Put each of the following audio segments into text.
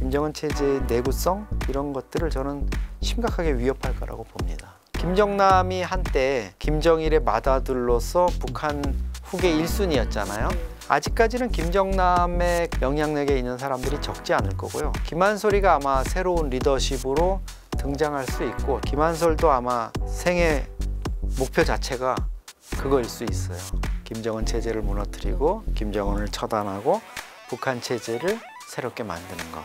김정은 체제의 내구성 이런 것들을 저는 심각하게 위협할 거라고 봅니다. 김정남이 한때 김정일의 맏아들로서 북한 후계 1순위였잖아요. 아직까지는 김정남의 영향력에 있는 사람들이 적지 않을 거고요. 김한솔이가 아마 새로운 리더십으로 등장할 수 있고, 김한솔도 아마 생애 목표 자체가 그거일 수 있어요. 김정은 체제를 무너뜨리고 김정은을 처단하고 북한 체제를 새롭게 만드는 거.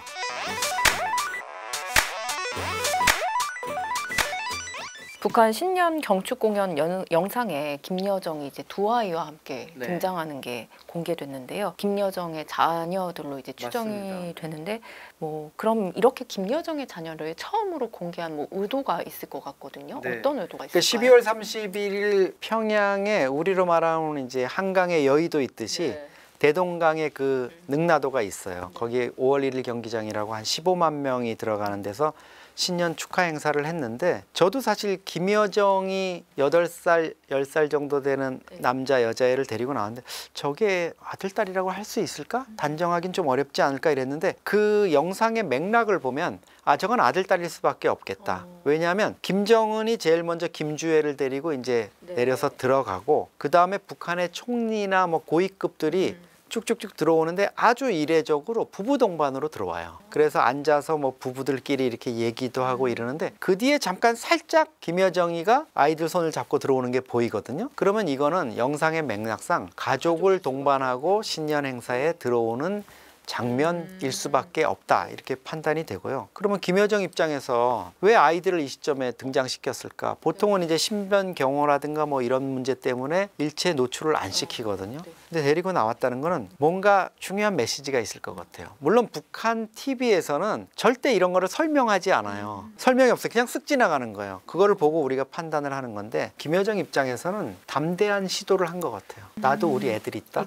북한 신년 경축 공연 영상에 김여정이 이제 두 아이와 함께 등장하는 게 공개됐는데요. 김여정의 자녀들로 이제 추정이 맞습니다. 되는데, 뭐 그럼 이렇게 김여정의 자녀를 처음으로 공개한 뭐 의도가 있을 것 같거든요. 네. 어떤 의도가 그 있을까요? 12월 31일 평양에 우리로 말하면 이제 한강에 여의도 있듯이 대동강에 그 능라도가 있어요. 거기에 5월 1일 경기장이라고 한 15만 명이 들어가는 데서 신년 축하 행사를 했는데, 저도 사실 김여정이 8살, 10살 정도 되는 남자, 여자애를 데리고 나왔는데 저게 아들, 딸이라고 할 수 있을까? 단정하긴 좀 어렵지 않을까 이랬는데, 그 영상의 맥락을 보면 아, 저건 아들, 딸일 수밖에 없겠다. 왜냐하면 김정은이 제일 먼저 김주애를 데리고 이제 내려서 들어가고, 그 다음에 북한의 총리나 뭐 고위급들이 쭉쭉쭉 들어오는데 아주 이례적으로 부부 동반으로 들어와요. 그래서 앉아서 뭐 부부들끼리 이렇게 얘기도 하고 이러는데, 그 뒤에 잠깐 살짝 김여정이가 아이들 손을 잡고 들어오는 게 보이거든요. 그러면 이거는 영상의 맥락상 가족을 동반하고 신년 행사에 들어오는 장면일 수밖에 없다, 이렇게 판단이 되고요. 그러면 김여정 입장에서 왜 아이들을 이 시점에 등장시켰을까? 보통은 이제 신변경호라든가 뭐 이런 문제 때문에 일체 노출을 안 시키거든요. 근데 데리고 나왔다는 거는 뭔가 중요한 메시지가 있을 것 같아요. 물론 북한 TV에서는 절대 이런 거를 설명하지 않아요. 설명이 없어요. 그냥 쓱 지나가는 거예요. 그거를 보고 우리가 판단을 하는 건데, 김여정 입장에서는 담대한 시도를 한 것 같아요. 나도 우리 애들 있다.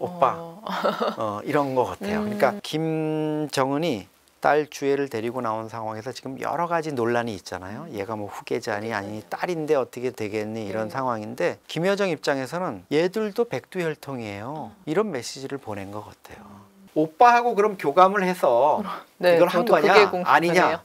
오빠, 이런 것 같아요. 그러니까 김정은이 딸 주애를 데리고 나온 상황에서 지금 여러 가지 논란이 있잖아요. 얘가 뭐 후계자니 아니니 딸인데 어떻게 되겠니 이런 상황인데, 김여정 입장에서는 얘들도 백두혈통이에요. 이런 메시지를 보낸 것 같아요. 오빠하고 그럼 교감을 해서 이걸 한 거냐 아니냐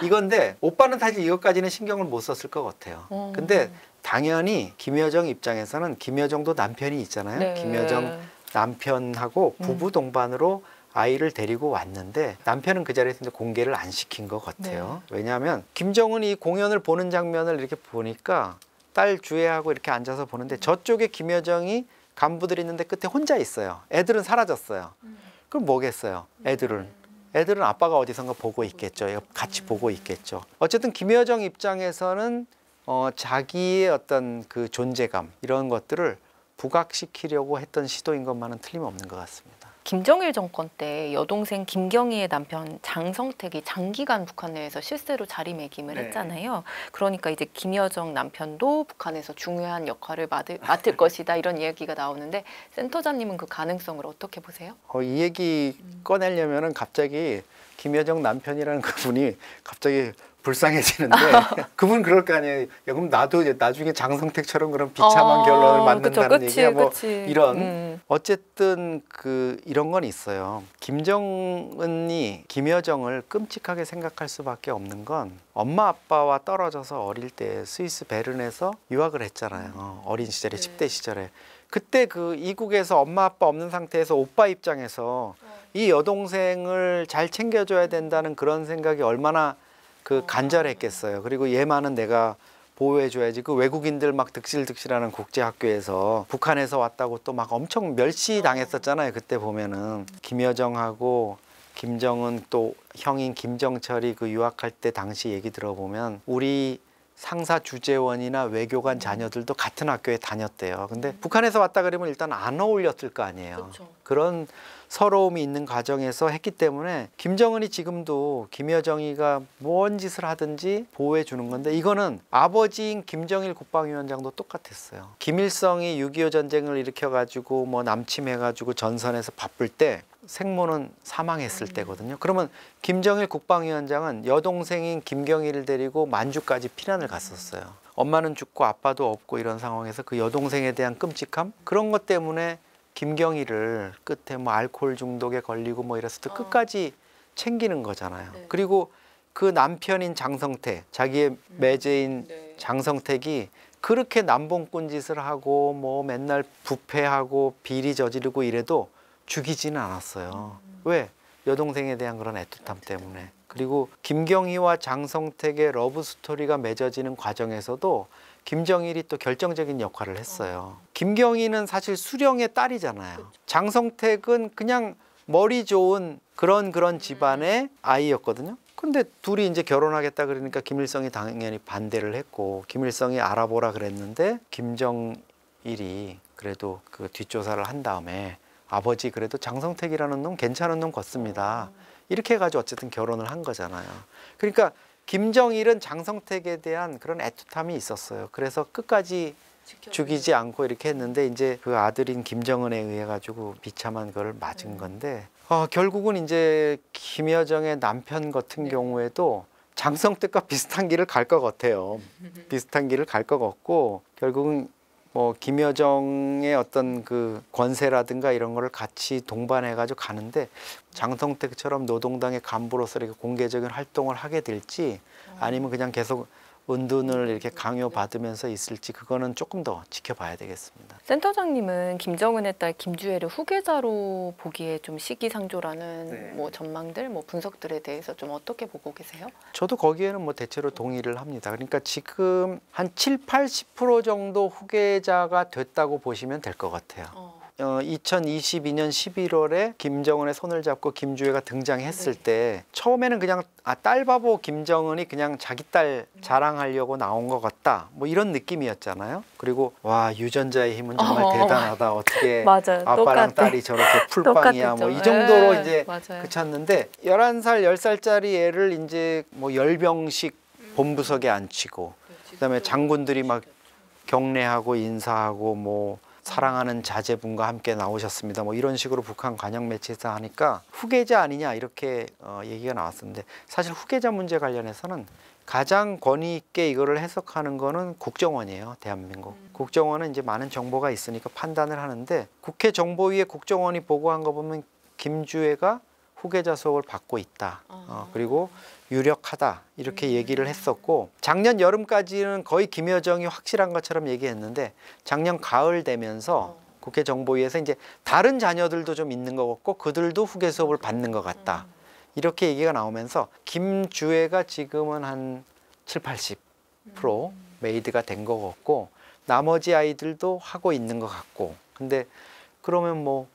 이건데, 오빠는 사실 이것까지는 신경을 못 썼을 것 같아요. 근데 당연히 김여정 입장에서는, 김여정도 남편이 있잖아요. 김여정 남편하고 부부 동반으로 아이를 데리고 왔는데, 남편은 그 자리에서 공개를 안 시킨 것 같아요. 왜냐하면 김정은이 공연을 보는 장면을 이렇게 보니까 딸 주애하고 이렇게 앉아서 보는데, 저쪽에 김여정이 간부들이 있는데 끝에 혼자 있어요. 애들은 사라졌어요. 그럼 뭐겠어요? 애들은 아빠가 어디선가 보고 있겠죠. 같이 보고 있겠죠. 어쨌든 김여정 입장에서는 자기의 어떤 그 존재감 이런 것들을 부각시키려고 했던 시도인 것만은 틀림없는 것 같습니다. 김정일 정권 때 여동생 김경희의 남편 장성택이 장기간 북한 내에서 실세로 자리매김을 했잖아요. 그러니까 이제 김여정 남편도 북한에서 중요한 역할을 맡을 것이다, 이런 이야기가 나오는데, 센터장님은 그 가능성을 어떻게 보세요? 이 얘기 꺼내려면은 갑자기 김여정 남편이라는 그분이 갑자기 불쌍해지는데 그분 그럴 거 아니에요. 야, 그럼 나도 나중에 장성택처럼 그런 비참한 결론을 맞는다는 얘기야. 뭐 이런 어쨌든 이런 건 있어요. 김정은이 김여정을 끔찍하게 생각할 수밖에 없는 건, 엄마 아빠와 떨어져서 어릴 때 스위스 베른에서 유학을 했잖아요. 어린 시절에 10대 시절에. 그때 그 이국에서 엄마 아빠 없는 상태에서 오빠 입장에서 이 여동생을 잘 챙겨줘야 된다는 그런 생각이 얼마나 간절했겠어요. 그리고 얘만은 내가 보호해줘야지. 그 외국인들 막 득실득실하는 국제학교에서 북한에서 왔다고 또 막 엄청 멸시당했었잖아요. 그때 보면은 김여정하고 김정은 또 형인 김정철이 그 유학할 때 당시 얘기 들어보면 우리 상사 주재원이나 외교관 자녀들도 같은 학교에 다녔대요. 근데 북한에서 왔다 그러면 일단 안 어울렸을 거 아니에요. 그런 서러움이 있는 과정에서 했기 때문에 김정은이 지금도 김여정이가 뭔 짓을 하든지 보호해 주는 건데, 이거는 아버지인 김정일 국방위원장도 똑같았어요. 김일성이 6.25 전쟁을 일으켜가지고 뭐 남침해가지고 전선에서 바쁠 때 생모는 사망했을 때거든요. 그러면 김정일 국방위원장은 여동생인 김경희를 데리고 만주까지 피난을 갔었어요. 엄마는 죽고 아빠도 없고 이런 상황에서 그 여동생에 대한 끔찍함, 그런 것 때문에 김경희를 끝에 뭐 알코올 중독에 걸리고 뭐 이랬을 때 끝까지 챙기는 거잖아요. 네. 그리고 그 남편인 장성택, 자기의 매제인 네. 장성택이 그렇게 남봉꾼 짓을 하고 뭐 맨날 부패하고 비리 저지르고 이래도 죽이지는 않았어요. 왜? 여동생에 대한 그런 애틋함 때문에. 그리고 김경희와 장성택의 러브 스토리가 맺어지는 과정에서도 김정일이 또 결정적인 역할을 했어요. 김경희는 사실 수령의 딸이잖아요. 장성택은 그냥 머리 좋은 그런 집안의 아이였거든요. 근데 둘이 이제 결혼하겠다 그러니까 김일성이 당연히 반대를 했고, 김일성이 알아보라 그랬는데 김정일이 그래도 그 뒷조사를 한 다음에 아버지 그래도 장성택이라는 놈 괜찮은 놈 같습니다. 이렇게 해가지고 어쨌든 결혼을 한 거잖아요. 그러니까 김정일은 장성택에 대한 그런 애틋함이 있었어요. 그래서 끝까지 죽이지 않고 이렇게 했는데 이제 그 아들인 김정은에 의해 가지고 비참한 그걸 맞은 건데 결국은 이제 김여정의 남편 같은 경우에도 장성택과 비슷한 길을 갈 것 같아요. 비슷한 길을 갈 것 같고 결국은 뭐 김여정의 어떤 그 권세라든가 이런 거를 같이 동반해 가지고 가는데 장성택처럼 노동당의 간부로서 이렇게 공개적인 활동을 하게 될지 아니면 그냥 계속 은둔을 이렇게 강요받으면서 있을지 그거는 조금 더 지켜봐야 되겠습니다. 센터장님은 김정은의 딸 김주애를 후계자로 보기에 좀 시기상조라는 네. 뭐 전망들, 뭐 분석들에 대해서 좀 어떻게 보고 계세요? 저도 거기에는 뭐 대체로 동의를 합니다. 그러니까 지금 한 70~80% 정도 후계자가 됐다고 보시면 될 것 같아요. 2022년 11월에 김정은의 손을 잡고 김주애가 등장했을 때 처음에는 그냥 딸 바보 김정은이 그냥 자기 딸 자랑하려고 나온 것 같다 뭐 이런 느낌이었잖아요. 그리고 와 유전자의 힘은 정말 대단하다. 어떻게 맞아요. 아빠랑 똑같아. 딸이 저렇게 풀빵이야 뭐 이 정도로 이제 맞아요. 그쳤는데 11살 10살짜리 애를 이제 뭐 10병씩 본부석에 앉히고 그다음에 장군들이 막 경례하고 인사하고 뭐 사랑하는 자제분과 함께 나오셨습니다. 뭐 이런 식으로 북한 관영 매체에서 하니까 후계자 아니냐 이렇게 얘기가 나왔었는데 사실 후계자 문제 관련해서는 가장 권위 있게 이거를 해석하는 거는 국정원이에요. 대한민국. 국정원은 이제 많은 정보가 있으니까 판단을 하는데 국회 정보위에 국정원이 보고한 거 보면 김주애가 후계자 수업을 받고 있다. 그리고 유력하다 이렇게 얘기를 했었고 작년 여름까지는 거의 김여정이 확실한 것처럼 얘기했는데 작년 가을 되면서 국회 정보위에서 이제 다른 자녀들도 좀 있는 것 같고 그들도 후계 수업을 받는 것 같다 이렇게 얘기가 나오면서 김주애가 지금은 한 70~80% 메이드가 된 것 같고 나머지 아이들도 하고 있는 것 같고 근데 그러면 뭐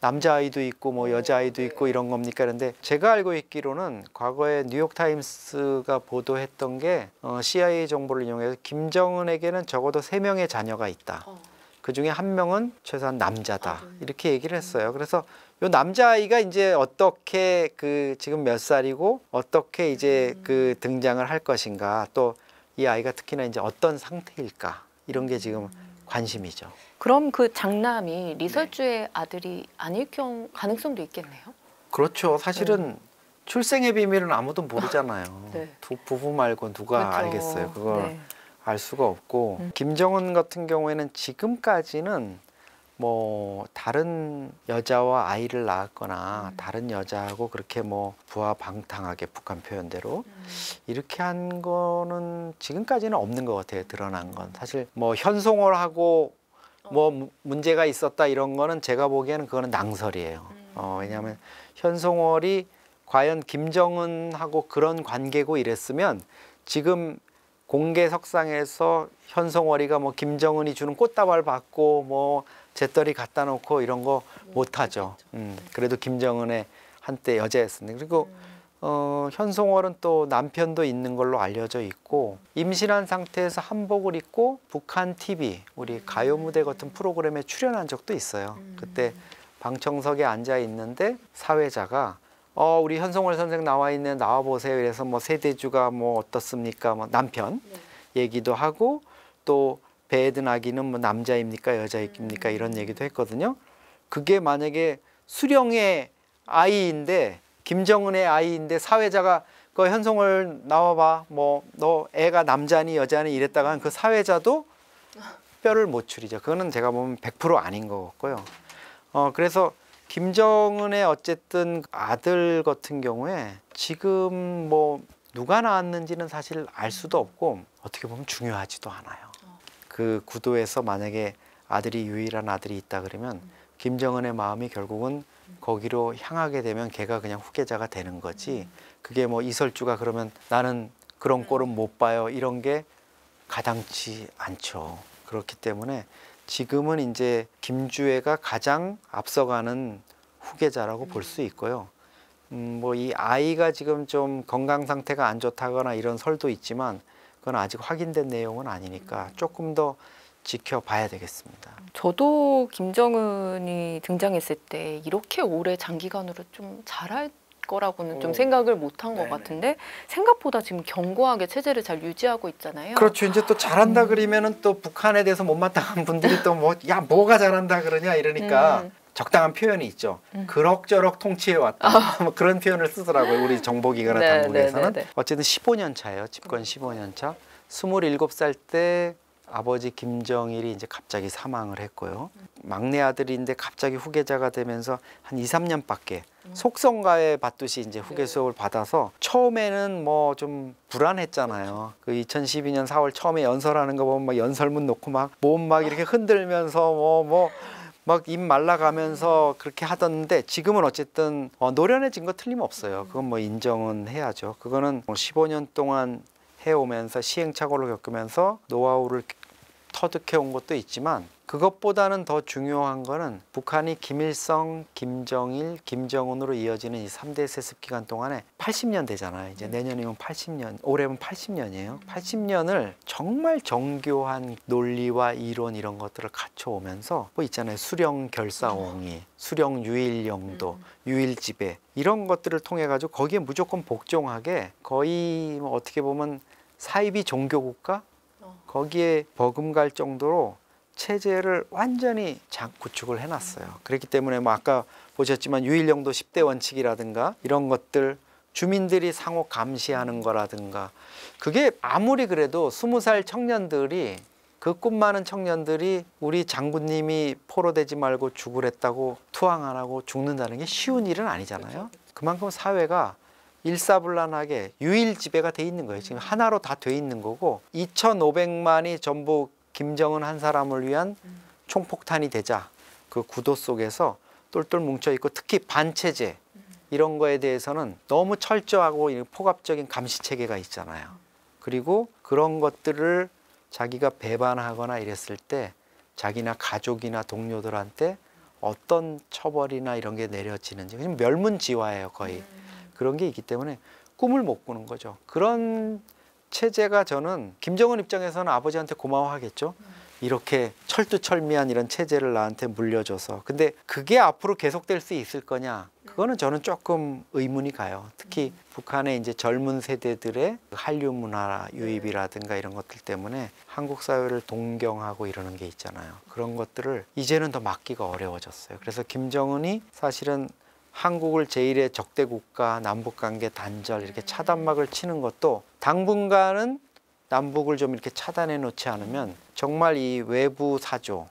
남자아이도 있고 뭐 여자아이도 있고 이런 겁니까? 그런데 제가 알고 있기로는 과거에 뉴욕타임스가 보도했던 게 CIA 정보를 이용해서 김정은에게는 적어도 3명의 자녀가 있다. 그중에 1명은 최소한 남자다. 이렇게 얘기를 했어요. 그래서 요 남자아이가 이제 어떻게 그 지금 몇 살이고 어떻게 이제 그 등장을 할 것인가 또 이 아이가 특히나 이제 어떤 상태일까 이런 게 지금 관심이죠. 그럼 그 장남이 리설주의 아들이 아닐 가능성도 있겠네요. 그렇죠. 사실은 출생의 비밀은 아무도 모르잖아요. 네. 두 부부 말고 누가 그렇죠. 알겠어요. 그걸 네. 알 수가 없고 김정은 같은 경우에는 지금까지는 뭐 다른 여자와 아이를 낳았거나 다른 여자하고 그렇게 뭐 부하방탕하게 북한 표현대로 이렇게 한 거는 지금까지는 없는 것 같아요. 드러난 건 사실 뭐 현송월하고 뭐 문제가 있었다 이런 거는 제가 보기에는 그거는 낭설이에요. 왜냐하면 현송월이 과연 김정은하고 그런 관계고 이랬으면 지금 공개석상에서 현송월이가 뭐 김정은이 주는 꽃다발 받고 뭐 재떨이 갖다 놓고 이런 거 못하죠. 그래도 김정은의 한때 여자였습니다. 그리고 현송월은 또 남편도 있는 걸로 알려져 있고 임신한 상태에서 한복을 입고 북한 TV 우리 가요 무대 같은 프로그램에 출연한 적도 있어요. 그때 방청석에 앉아 있는데 사회자가 우리 현송월 선생 나와 있네 나와 보세요. 이래서 뭐 세대주가 뭐 어떻습니까? 뭐 남편 얘기도 하고 또 배에 든 아기는 뭐 남자입니까 여자입니까 이런 얘기도 했거든요. 그게 만약에 수령의 아이인데 김정은의 아이인데 사회자가 그 현송월 나와봐 뭐 너 애가 남자니 여자니 이랬다가 그 사회자도 뼈를 못 추리죠. 그거는 제가 보면 100% 아닌 것 같고요. 그래서 김정은의 어쨌든 아들 같은 경우에 지금 뭐 누가 낳았는지는 사실 알 수도 없고 어떻게 보면 중요하지도 않아요. 그 구도에서 만약에 아들이 유일한 아들이 있다 그러면 김정은의 마음이 결국은 거기로 향하게 되면 걔가 그냥 후계자가 되는 거지. 그게 뭐 이설주가 그러면 나는 그런 꼴은 못 봐요. 이런 게 가당치 않죠. 그렇기 때문에 지금은 이제 김주애가 가장 앞서가는 후계자라고 볼 수 있고요. 뭐 이 아이가 지금 좀 건강 상태가 안 좋다거나 이런 설도 있지만 그건 아직 확인된 내용은 아니니까 조금 더 지켜봐야 되겠습니다. 저도 김정은이 등장했을 때 이렇게 오래 장기간으로 좀 잘할 거라고는 좀 생각을 못한 것 같은데 생각보다 지금 견고하게 체제를 잘 유지하고 있잖아요. 그렇죠. 이제 또 잘한다 그러면은 또 북한에 대해서 못마땅한 분들이 또 뭐 야 뭐가 잘한다 그러냐 이러니까 적당한 표현이 있죠. 그럭저럭 통치해 왔다. 뭐 그런 표현을 쓰더라고요. 우리 정보기관이나 네, 당국에서는. 네, 네. 어쨌든 15년 차예요. 집권 15년 차. 27살 때 아버지 김정일이 이제 갑자기 사망을 했고요. 막내 아들인데 갑자기 후계자가 되면서 한 2, 3년밖에 속성가에 받듯이 이제 후계 수업을 받아서 처음에는 뭐 좀 불안했잖아요. 그 2012년 4월 처음에 연설하는 거 보면 막 연설문 놓고 막 몸 막 이렇게 흔들면서 막 입 말라가면서 그렇게 하던데 지금은 어쨌든 노련해진 거 틀림없어요. 그건 뭐 인정은 해야죠. 그거는 15년 동안 해오면서 시행착오를 겪으면서 노하우를 터득해온 것도 있지만 그것보다는 더 중요한 거는 북한이 김일성, 김정일, 김정은으로 이어지는 이 3대 세습 기간 동안에 80년 되잖아요. 이제 내년이면 80년, 올해면 80년이에요. 80년을 정말 정교한 논리와 이론 이런 것들을 갖춰오면서 뭐 있잖아요. 수령 결사옹위, 수령 유일영도, 유일지배 이런 것들을 통해 가지고 거기에 무조건 복종하게 거의 뭐 어떻게 보면 사이비 종교국가 거기에 버금갈 정도로 체제를 완전히 구축을 해놨어요. 그렇기 때문에 뭐 아까 보셨지만 유일영도 10대 원칙이라든가 이런 것들 주민들이 상호 감시하는 거라든가 그게 아무리 그래도 20살 청년들이 그 꿈 많은 청년들이 우리 장군님이 포로되지 말고 죽으랬다고 투항 안 하고 죽는다는 게 쉬운 일은 아니잖아요. 그만큼 사회가 일사불란하게 유일지배가 돼 있는 거예요. 지금 하나로 다 돼 있는 거고 2,500만이 전부 김정은 한 사람을 위한 총폭탄이 되자 그 구도 속에서 똘똘 뭉쳐 있고 특히 반체제 이런 거에 대해서는 너무 철저하고 포괄적인 감시 체계가 있잖아요. 그리고 그런 것들을 자기가 배반하거나 이랬을 때 자기나 가족이나 동료들한테 어떤 처벌이나 이런 게 내려지는지 멸문지화예요 거의. 그런 게 있기 때문에 꿈을 못 꾸는 거죠. 그런 체제가 저는 김정은 입장에서는 아버지한테 고마워하겠죠. 이렇게 철두철미한 이런 체제를 나한테 물려줘서. 근데 그게 앞으로 계속될 수 있을 거냐? 그거는 저는 조금 의문이 가요. 특히 북한의 이제 젊은 세대들의 한류 문화 유입이라든가 이런 것들 때문에 한국 사회를 동경하고 이러는 게 있잖아요. 그런 것들을 이제는 더 막기가 어려워졌어요. 그래서 김정은이 사실은 한국을 제1의 적대 국가, 남북관계 단절 이렇게 차단막을 치는 것도 당분간은 남북을 좀 이렇게 차단해 놓지 않으면 정말 이 외부 사조,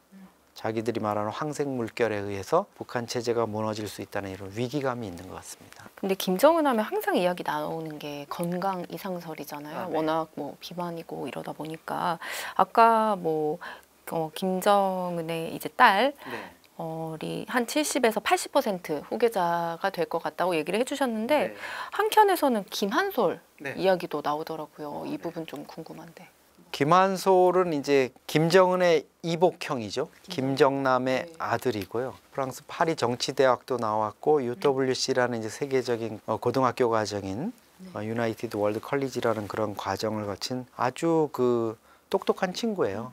자기들이 말하는 황색 물결에 의해서 북한 체제가 무너질 수 있다는 이런 위기감이 있는 것 같습니다. 근데 김정은 하면 항상 이야기 나오는 게 건강 이상설이잖아요. 네. 워낙 뭐 비만이고 이러다 보니까 아까 뭐 김정은의 이제 딸 한 70에서 80% 후계자가 될 것 같다고 얘기를 해주셨는데 한켠에서는 김한솔 이야기도 나오더라고요. 이 부분 좀 궁금한데. 김한솔은 이제 김정은의 이복형이죠. 김정남의 아들이고요. 프랑스 파리 정치대학도 나왔고 UWC라는 이제 세계적인 고등학교 과정인 유나이티드 월드 컬리지라는 그런 과정을 거친 아주 그 똑똑한 친구예요.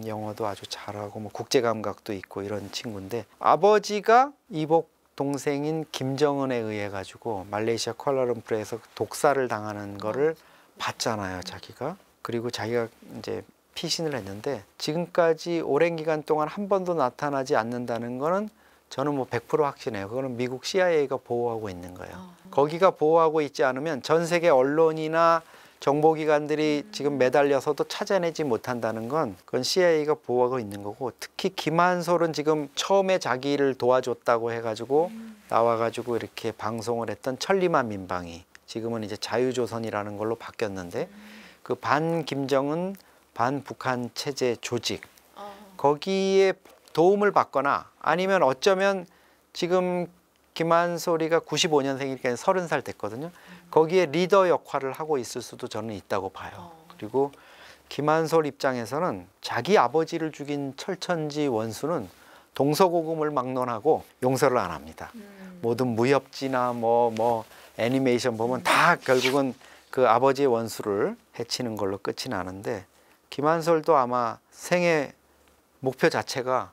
영어도 아주 잘하고 뭐 국제 감각도 있고 이런 친구인데 아버지가 이복 동생인 김정은에 의해 가지고 말레이시아 쿠알라룸푸르에서 독사를 당하는 거를 봤잖아요, 자기가. 그리고 자기가 이제 피신을 했는데 지금까지 오랜 기간 동안 한 번도 나타나지 않는다는 거는 저는 뭐 100% 확신해요. 그거는 미국 CIA가 보호하고 있는 거예요. 거기가 보호하고 있지 않으면 전 세계 언론이나 정보기관들이 지금 매달려서도 찾아내지 못한다는 건 그건 CIA가 보호하고 있는 거고, 특히 김한솔은 지금 처음에 자기를 도와줬다고 해가지고 나와가지고 이렇게 방송을 했던 천리만 민방위, 지금은 이제 자유조선이라는 걸로 바뀌었는데, 그 반 김정은 반 북한 체제 조직, 거기에 도움을 받거나 아니면 어쩌면 지금 김한솔이가 95년생이니까 30살 됐거든요. 거기에 리더 역할을 하고 있을 수도 저는 있다고 봐요. 그리고 김한솔 입장에서는 자기 아버지를 죽인 철천지 원수는 동서고금을 막론하고 용서를 안 합니다. 모든 무협지나 뭐 애니메이션 보면 다 결국은 그 아버지의 원수를 해치는 걸로 끝이 나는데, 김한솔도 아마 생애 목표 자체가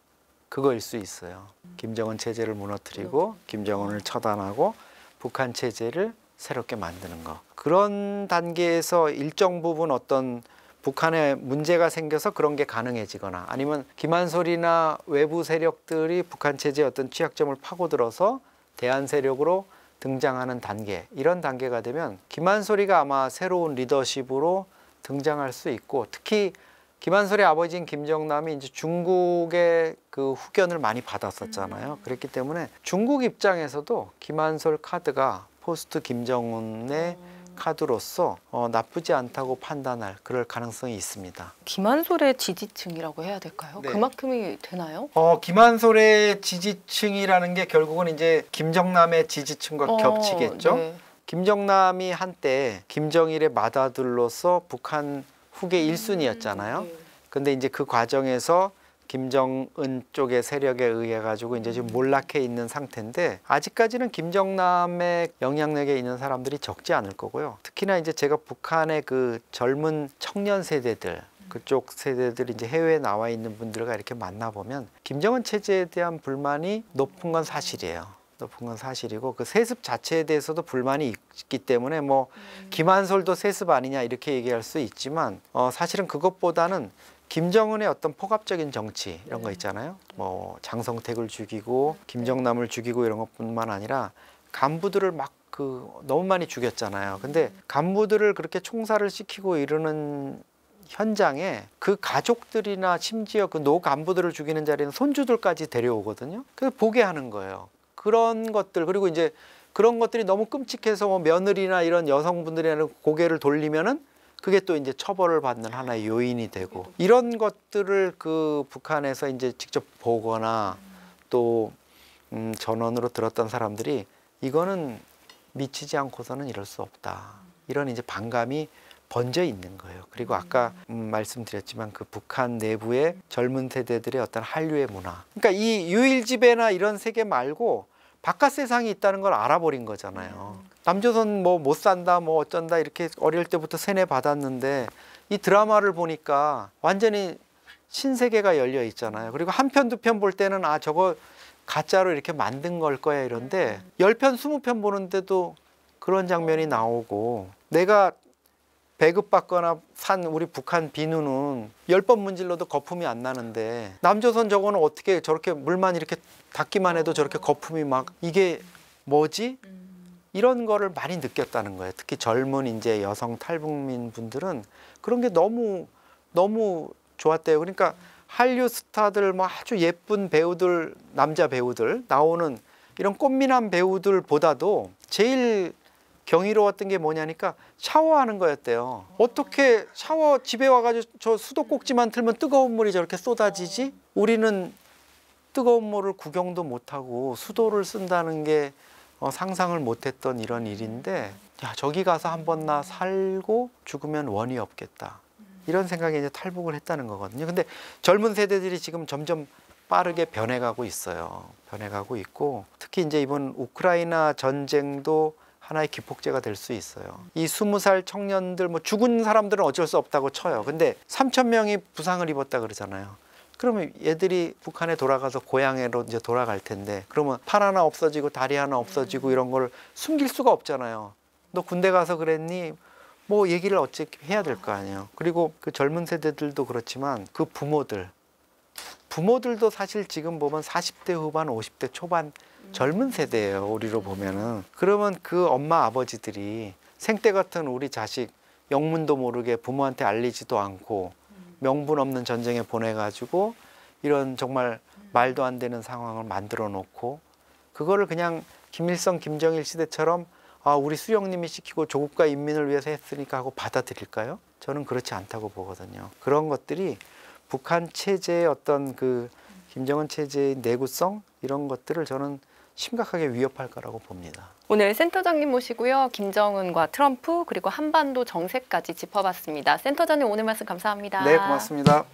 그거일 수 있어요. 김정은 체제를 무너뜨리고 김정은을 처단하고 북한 체제를 새롭게 만드는 거. 그런 단계에서 일정 부분 어떤 북한에 문제가 생겨서 그런 게 가능해지거나, 아니면 김한솔이나 외부 세력들이 북한 체제의 어떤 취약점을 파고들어서 대안 세력으로 등장하는 단계, 이런 단계가 되면 김한솔이가 아마 새로운 리더십으로 등장할 수 있고, 특히 김한솔의 아버지인 김정남이 이제 중국의 그 후견을 많이 받았었잖아요. 그랬기 때문에 중국 입장에서도 김한솔 카드가 포스트 김정은의 카드로서 나쁘지 않다고 판단할 그럴 가능성이 있습니다. 김한솔의 지지층이라고 해야 될까요? 네. 그만큼이 되나요? 김한솔의 지지층이라는 게 결국은 이제 김정남의 지지층과 겹치겠죠. 네. 김정남이 한때 김정일의 맏아들로서 북한 후계 1순위였잖아요. 근데 이제 그 과정에서 김정은 쪽의 세력에 의해 가지고 이제 지금 몰락해 있는 상태인데, 아직까지는 김정남의 영향력에 있는 사람들이 적지 않을 거고요. 특히나 이제 제가 북한의 그 젊은 청년 세대들, 그쪽 세대들이 이제 해외에 나와 있는 분들과 이렇게 만나보면 김정은 체제에 대한 불만이 높은 건 사실이에요. 높은 건 사실이고, 그 세습 자체에 대해서도 불만이 있기 때문에 뭐 김한솔도 세습 아니냐 이렇게 얘기할 수 있지만, 사실은 그것보다는 김정은의 어떤 포갑적인 정치 이런 거 있잖아요. 뭐 장성택을 죽이고 김정남을 죽이고 이런 것뿐만 아니라 간부들을 막 너무 많이 죽였잖아요. 근데 간부들을 그렇게 총살을 시키고 이러는 현장에 그 가족들이나 심지어 그 노 간부들을 죽이는 자리는 손주들까지 데려오거든요. 그래서 보게 하는 거예요. 그런 것들, 그리고 이제 그런 것들이 너무 끔찍해서 뭐 며느리나 이런 여성분들이 고개를 돌리면은 그게 또 이제 처벌을 받는 하나의 요인이 되고, 이런 것들을 그 북한에서 이제 직접 보거나 또 전원으로 들었던 사람들이 이거는 미치지 않고서는 이럴 수 없다, 이런 이제 반감이 번져 있는 거예요. 그리고 아까 말씀드렸지만 그 북한 내부의 젊은 세대들의 어떤 한류의 문화, 그러니까 이 유일지배나 이런 세계 말고 바깥 세상이 있다는 걸 알아버린 거잖아요. 남조선 뭐 못 산다 뭐 어쩐다 이렇게 어릴 때부터 세뇌 받았는데, 이 드라마를 보니까 완전히 신세계가 열려 있잖아요. 그리고 한 편 두 편 볼 때는 아 저거 가짜로 이렇게 만든 걸 거야 이런데, 10편 20편 보는데도 그런 장면이 나오고, 내가 배급받거나 산 우리 북한 비누는 10번 문질러도 거품이 안 나는데, 남조선 저거는 어떻게 저렇게 물만 이렇게 닿기만 해도 저렇게 거품이 막, 이게 뭐지? 이런 거를 많이 느꼈다는 거예요. 특히 젊은 이제 여성 탈북민 분들은 그런 게 너무 좋았대요. 그러니까 한류 스타들 뭐 아주 예쁜 배우들, 남자 배우들 나오는 이런 꽃미남 배우들보다도 제일 경이로웠던 게 뭐냐니까 샤워하는 거였대요. 어떻게 샤워 집에 와가지고 저 수도꼭지만 틀면 뜨거운 물이 저렇게 쏟아지지? 우리는 뜨거운 물을 구경도 못하고 수도를 쓴다는 게 상상을 못했던 이런 일인데, 야 저기 가서 한 번 나 살고 죽으면 원이 없겠다, 이런 생각에 이제 탈북을 했다는 거거든요. 근데 젊은 세대들이 지금 점점 빠르게 변해가고 있어요. 변해가고 있고, 특히 이제 이번 우크라이나 전쟁도 하나의 기폭제가 될 수 있어요. 이 20살 청년들, 뭐 죽은 사람들은 어쩔 수 없다고 쳐요. 근데 3,000명이 부상을 입었다 그러잖아요. 그러면 얘들이 북한에 돌아가서 고향으로 이제 돌아갈 텐데, 그러면 팔 하나 없어지고 다리 하나 없어지고 이런 걸 숨길 수가 없잖아요. 너 군대 가서 그랬니? 뭐 얘기를 어떻게 해야 될 거 아니에요. 그리고 그 젊은 세대들도 그렇지만 그 부모들도 사실 지금 보면 40대 후반, 50대 초반 젊은 세대예요. 우리로 보면은. 그러면 그 엄마 아버지들이 생때 같은 우리 자식 영문도 모르게 부모한테 알리지도 않고 명분 없는 전쟁에 보내가지고 이런 정말 말도 안 되는 상황을 만들어 놓고 그거를 그냥 김일성, 김정일 시대처럼 아, 우리 수령님이 시키고 조국과 인민을 위해서 했으니까 하고 받아들일까요? 저는 그렇지 않다고 보거든요. 그런 것들이 북한 체제의 어떤 그 김정은 체제의 내구성 이런 것들을 저는 심각하게 위협할 거라고 봅니다. 오늘 센터장님 모시고요. 김정은과 트럼프 그리고 한반도 정세까지 짚어봤습니다. 센터장님 오늘 말씀 감사합니다. 네, 고맙습니다.